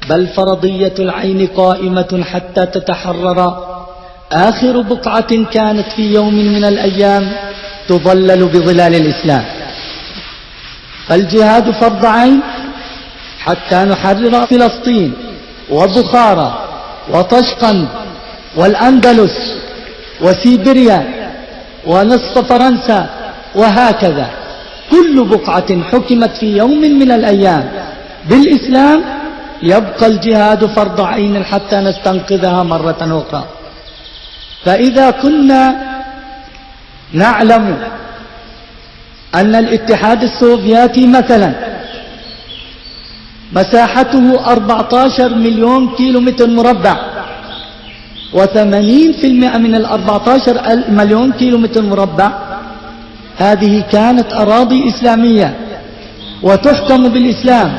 بل فرضية العين قائمة حتى تتحرر آخر بقعة كانت في يوم من الأيام تظلل بظلال الإسلام. فالجهاد فرض عين حتى نحرر فلسطين وبخارى وطشقند والأندلس وسيبيريا ونصف فرنسا، وهكذا كل بقعة حكمت في يوم من الأيام بالإسلام يبقى الجهاد فرض عين حتى نستنقذها مرة أخرى. فإذا كنا نعلم أن الاتحاد السوفياتي مثلا مساحته 14 مليون كيلومتر مربع، و80% من 14 مليون كيلومتر مربع هذه كانت أراضي إسلامية وتحكم بالإسلام،